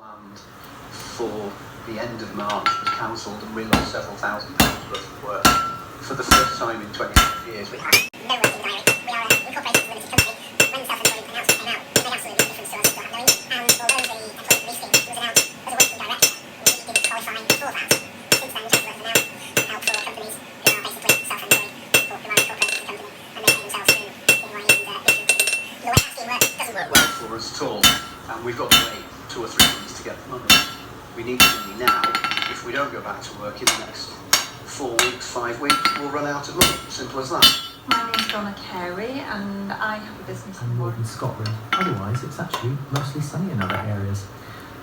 planned for the end of March was cancelled and we lost several thousand pounds worth of work. For the first time in 25 years, we have no working diary. We are a incorporated limited company. When the self-employed announcement came out, it made absolutely no difference to us not knowing. And although the employee relief scheme was announced as a working director, we didn't qualify for that. Since then, Chancellor has announced help for companies who are basically self-employed, people who are incorporated as a company and they pay themselves through PAYE and business. The way that scheme works doesn't work well for us at all, and we've got to wait 2 or 3 months to get the money. We need the money now. If we don't go back to work in the next 4 weeks, 5 weeks, we'll run out of money. Simple as that. My name's Donna Carey and I have a business in northern Scotland. Otherwise, it's actually mostly sunny in other areas.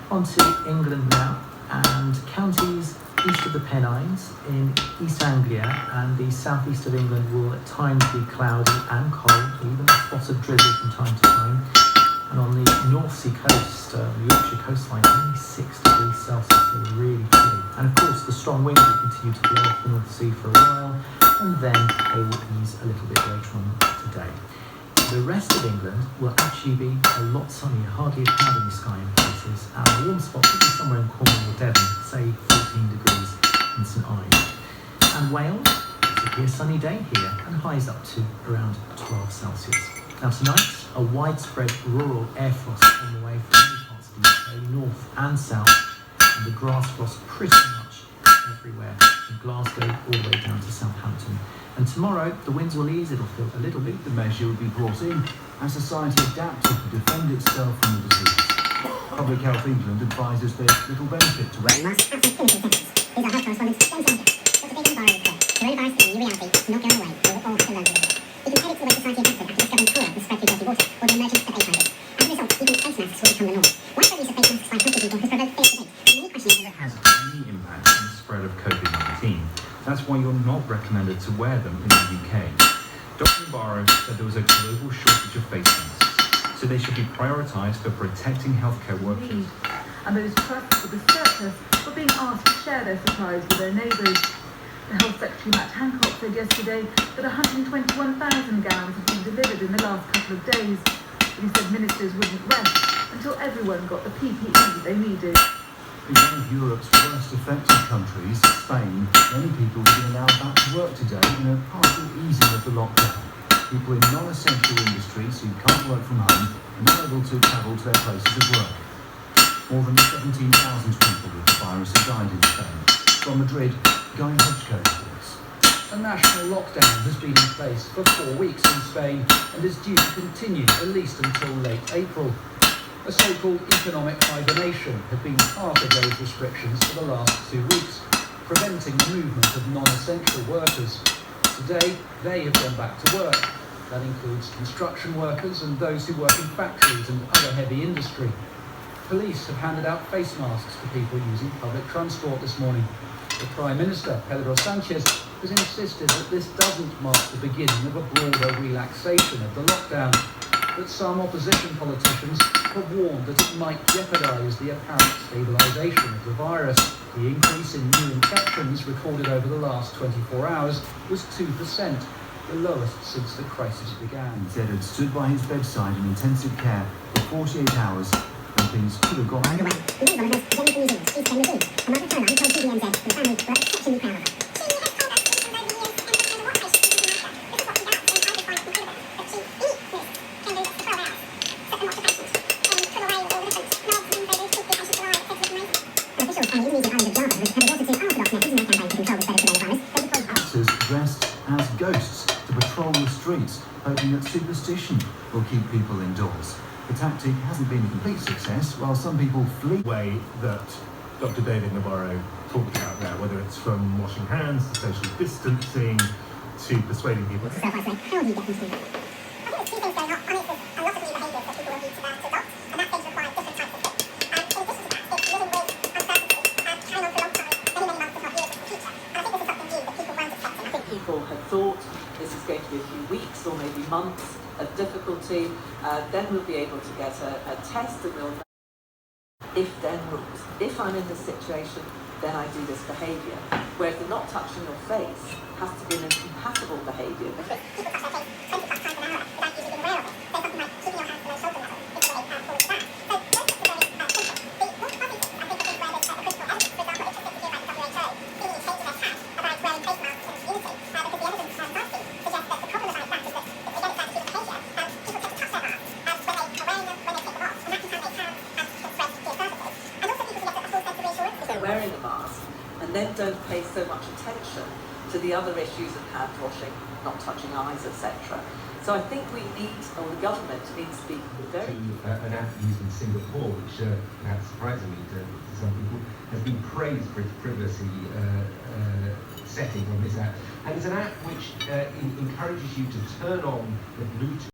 On to England now, and counties east of the Pennines in East Anglia and the southeast of England will at times be cloudy and cold, even spots of drizzle from time to time. And on the North Sea coast, the Yorkshire coastline, only 6 degrees Celsius, so really chilly. And of course, the strong wind will continue to blow off the North Sea for a while, and then they will ease a little bit later on today. The rest of England will actually be a lot sunnier, hardly a cloud in the sky in places, and the warm spot will be somewhere in Cornwall or Devon, say 14 degrees in St Ives. And Wales, it's a sunny day here, and highs up to around 12 Celsius. Now tonight, a widespread rural air frost on the way from many parts of the UK, north and south, and the grass frost pretty much everywhere, from Glasgow all the way down to Southampton. And tomorrow, the winds will ease, it'll feel a little bit. The measure will be brought in as society adapted to defend itself from the disease. Public Health England advises there's little benefit to wearing masks. These are health correspondents, James Sanger. Dr. David Barrow is here. Coronavirus is a new reality, it's not going away, we will all have to learn to live with it. You can edit the way society adapted after discovering cholera was spread through dirty water, or the emergence of HIV. As a result, even face masks will become the norm. Widespread use of face masks by healthy people has provoked face debate, and many questions over Has any impact on the spread of COVID-19. That's why you're not recommended to wear them in the UK. Dr. Barrow said there was a global shortage of face masks, so they should be prioritised for protecting healthcare workers. And those trusts for the surplus were being asked to share their supplies with their neighbours. The Health Secretary Matt Hancock said yesterday that 121,000 gowns had been delivered in the last couple of days. But he said ministers wouldn't rest until everyone got the PPE they needed. In one of Europe's worst affected countries, Spain, many people have been allowed back to work today in a partial easing of the lockdown. People in non-essential industries who can't work from home are now able to travel to their places of work. More than 17,000 people with the virus have died in Spain. From Madrid, Guy Hodgko reports. A national lockdown has been in place for 4 weeks in Spain and is due to continue at least until late April. A so-called economic hibernation had been part of those restrictions for the last 2 weeks, preventing the movement of non-essential workers. Today, they have gone back to work. That includes construction workers and those who work in factories and other heavy industry. Police have handed out face masks to people using public transport this morning. The Prime Minister, Pedro Sanchez, has insisted that this doesn't mark the beginning of a broader relaxation of the lockdown, but some opposition politicians have warned that it might jeopardise the apparent stabilisation of the virus. The increase in new infections recorded over the last 24 hours was 2%, the lowest since the crisis began. He said had stood by his bedside in intensive care for 48 hours and things could have gone underway. The Labour has Jennifer Museum, East End Museum. Amanda Turner, who told TVNZ that the family were exceptionally proud of her. Dressed as ghosts to patrol the streets, hoping that superstition will keep people indoors. The tactic hasn't been a complete success, while some people flee. Way that Dr. David Navarro talked about there, whether it's from washing hands to social distancing to persuading people. Self-isolate. How do you get them to do that? I think there's 2 things going on. One is there's a lot of new behaviours that people will need to adopt, and that things require different types of tips. In addition to that, it's living with uncertainty and carrying on for a long time, many months, if not years, into the future. And I think this is something new that people weren't expecting. I think people had thought this is going to be a few weeks or maybe months of difficulty. Then we'll be able to get a test and we'll know if-then rules. If I'm in this situation, then I do this behaviour. Whereas the not touching your face has to be an incompatible behaviour. People touch their face 20 plus times an hour without usually being aware of it. There's something like keeping your hands below shoulder level. It's a way shoulder level. So those are very simple. The most wearing a mask, and then don't pay so much attention to the other issues of hand washing, not touching eyes, etc. So I think we need, or the government needs to be very... An app used in Singapore, which perhaps surprisingly to some people, has been praised for its privacy settings on this app. And it's an app which encourages you to turn on the Bluetooth